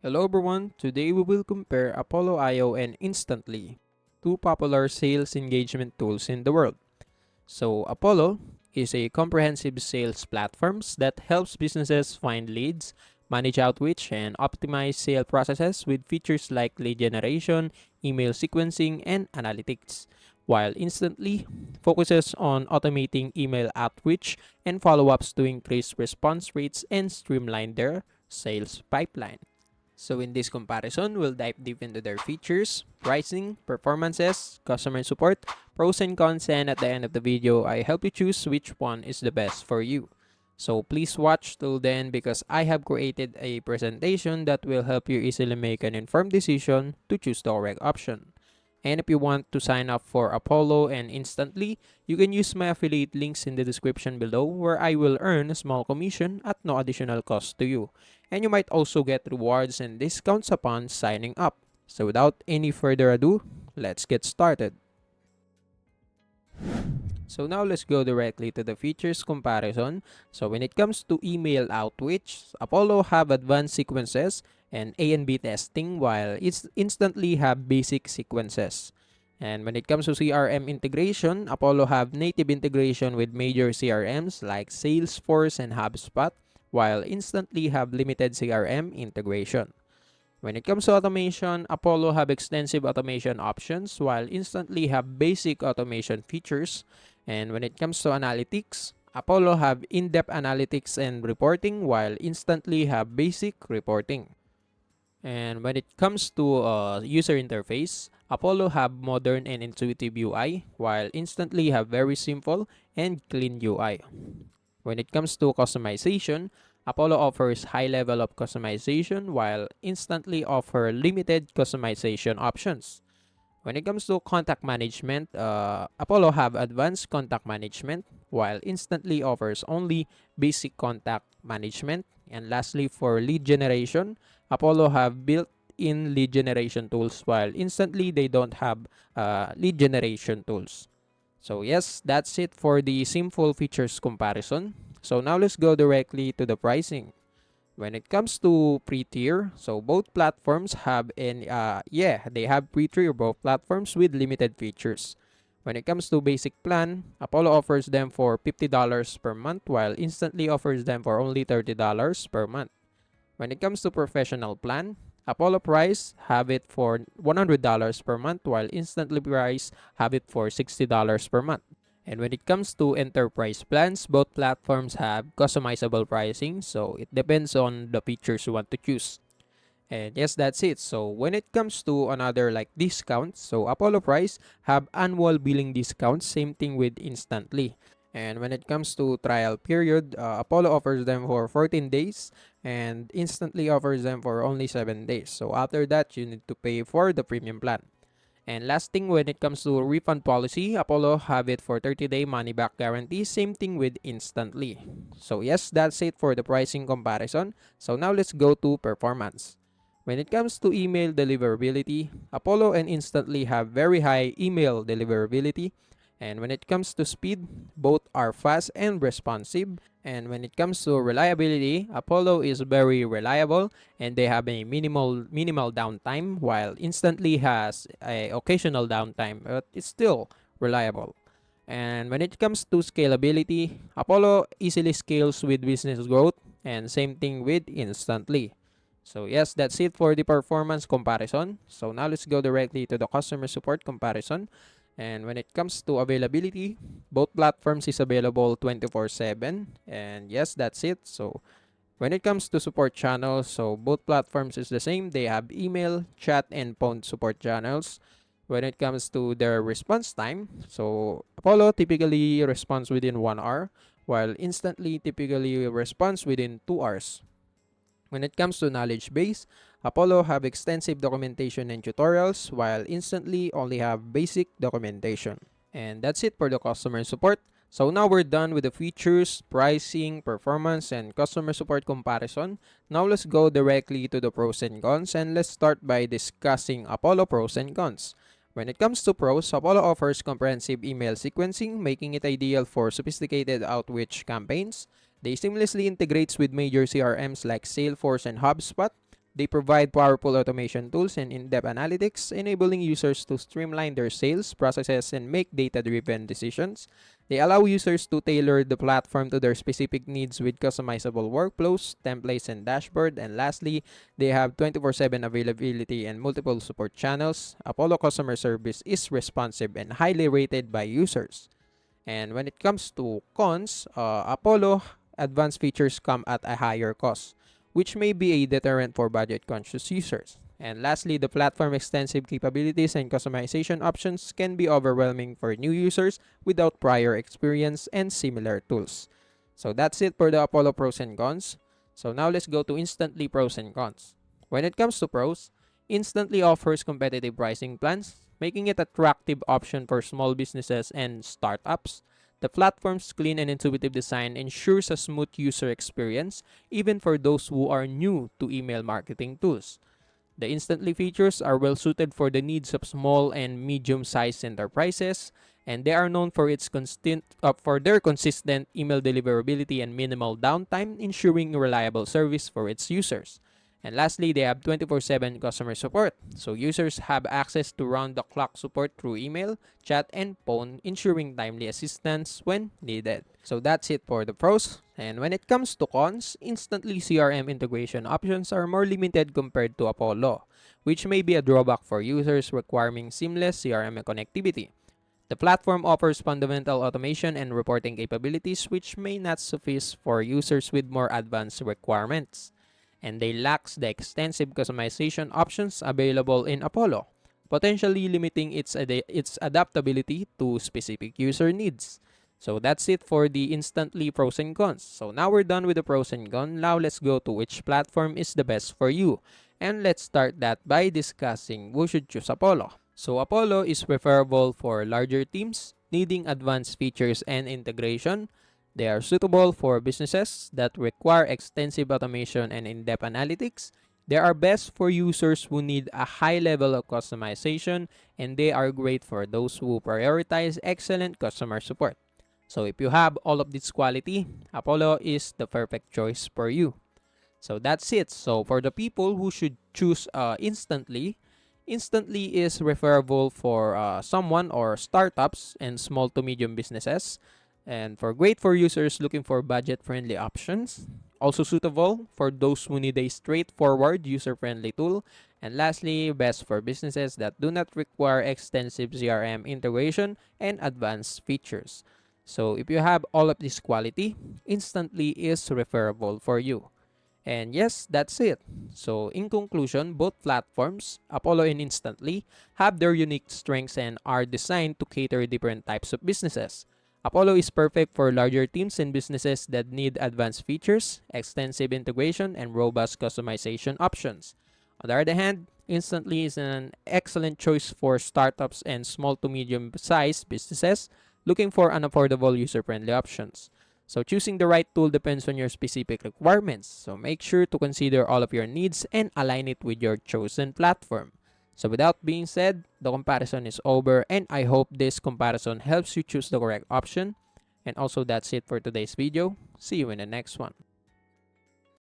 Hello everyone, today we will compare Apollo IO and Instantly, two popular sales engagement tools in the world. So Apollo is a comprehensive sales platform that helps businesses find leads, manage outreach, and optimize sales processes with features like lead generation, email sequencing, and analytics. While Instantly focuses on automating email outreach and follow-ups to increase response rates and streamline their sales pipeline. So in this comparison, we'll dive deep into their features, pricing, performances, customer support, pros and cons, and at the end of the video, I help you choose which one is the best for you. So please watch till then because I have created a presentation that will help you easily make an informed decision to choose the correct option. And if you want to sign up for Apollo and Instantly, you can use my affiliate links in the description below where I will earn a small commission at no additional cost to you. And you might also get rewards and discounts upon signing up. So without any further ado, let's get started. So now let's go directly to the features comparison. So when it comes to email outreach, Apollo have advanced sequences and A and B testing while it's Instantly have basic sequences. And when it comes to CRM integration, Apollo have native integration with major CRMs like Salesforce and HubSpot, while Instantly have limited CRM integration. When it comes to automation, Apollo have extensive automation options while Instantly have basic automation features. And when it comes to analytics, Apollo have in-depth analytics and reporting while Instantly have basic reporting. And when it comes to user interface, Apollo have modern and intuitive UI while Instantly have very simple and clean UI. When it comes to customization, Apollo offers high level of customization while Instantly offer limited customization options. When it comes to contact management, Apollo have advanced contact management while Instantly offers only basic contact management. And lastly, for lead generation, Apollo have built-in lead generation tools while Instantly they don't have lead generation tools. So yes, that's it for the simple features comparison. So now let's go directly to the pricing. When it comes to pre-tier, so both platforms have they have pre-tier both platforms with limited features. When it comes to basic plan, Apollo offers them for $50 per month while Instantly offers them for only $30 per month. When it comes to professional plan, Apollo price have it for $100 per month while Instantly price have it for $60 per month. And when it comes to enterprise plans, both platforms have customizable pricing, so it depends on the features you want to choose. And yes, that's it. So when it comes to another like discounts, so Apollo price have annual billing discounts, same thing with Instantly. And when it comes to trial period, Apollo offers them for 14 days and Instantly offers them for only 7 days. So after that, you need to pay for the premium plan. And last thing, when it comes to refund policy, Apollo have it for 30-day money back guarantee. Same thing with Instantly. So yes, that's it for the pricing comparison. So now let's go to performance. When it comes to email deliverability, Apollo and Instantly have very high email deliverability. And when it comes to speed, both are fast and responsive. And when it comes to reliability, Apollo is very reliable and they have a minimal downtime while Instantly has a occasional downtime, but it's still reliable. And when it comes to scalability, Apollo easily scales with business growth and same thing with Instantly. So yes, that's it for the performance comparison. So now let's go directly to the customer support comparison. And when it comes to availability, both platforms is available 24/7. And yes, that's it. So when it comes to support channels, so both platforms is the same. They have email, chat, and phone support channels. When it comes to their response time, so Apollo typically responds within 1 hour, while Instantly typically responds within 2 hours. When it comes to knowledge base, Apollo have extensive documentation and tutorials, while Instantly only have basic documentation. And that's it for the customer support. So now we're done with the features, pricing, performance, and customer support comparison. Now let's go directly to the pros and cons, and let's start by discussing Apollo pros and cons. When it comes to pros, Apollo offers comprehensive email sequencing, making it ideal for sophisticated outreach campaigns. They seamlessly integrates with major CRMs like Salesforce and HubSpot, They provide powerful automation tools and in-depth analytics, enabling users to streamline their sales processes and make data-driven decisions. They allow users to tailor the platform to their specific needs with customizable workflows, templates, and dashboard. And lastly, they have 24/7 availability and multiple support channels. Apollo customer service is responsive and highly rated by users. And when it comes to cons, Apollo advanced features come at a higher cost, which may be a deterrent for budget-conscious users. And lastly, the platform's extensive capabilities and customization options can be overwhelming for new users without prior experience and similar tools. So that's it for the Apollo pros and cons. So now let's go to Instantly pros and cons. When it comes to pros, Instantly offers competitive pricing plans, making it an attractive option for small businesses and startups. The platform's clean and intuitive design ensures a smooth user experience, even for those who are new to email marketing tools. The Instantly features are well suited for the needs of small and medium-sized enterprises, and they are known for for their consistent email deliverability and minimal downtime, ensuring reliable service for its users. And lastly, they have 24/7 customer support. So users have access to round-the-clock support through email, chat, and phone, ensuring timely assistance when needed. So that's it for the pros. And when it comes to cons, Instantly CRM integration options are more limited compared to Apollo, which may be a drawback for users requiring seamless CRM connectivity. The platform offers fundamental automation and reporting capabilities which may not suffice for users with more advanced requirements, and they lack the extensive customization options available in Apollo, potentially limiting its adaptability to specific user needs. So that's it for the Instantly pros and cons. So now we're done with the pros and cons. Now let's go to which platform is the best for you. And let's start that by discussing who should choose Apollo. So Apollo is preferable for larger teams needing advanced features and integration. They are suitable for businesses that require extensive automation and in-depth analytics. They are best for users who need a high level of customization, and they are great for those who prioritize excellent customer support. So if you have all of this quality, Apollo is the perfect choice for you. So that's it. So for the people who should choose Instantly, Instantly is referable for someone or startups and small to medium businesses, and for great for users looking for budget-friendly options. Also suitable for those who need a straightforward, user-friendly tool. And lastly, best for businesses that do not require extensive CRM integration and advanced features. So if you have all of this quality, Instantly is referable for you. And yes, that's it. So in conclusion, both platforms, Apollo and Instantly, have their unique strengths and are designed to cater different types of businesses. Apollo is perfect for larger teams and businesses that need advanced features, extensive integration, and robust customization options. On the other hand, Instantly is an excellent choice for startups and small to medium sized businesses looking for unaffordable user friendly options. So choosing the right tool depends on your specific requirements. So make sure to consider all of your needs and align it with your chosen platform. So without being said, the comparison is over, and I hope this comparison helps you choose the correct option. And also that's it for today's video. See you in the next one.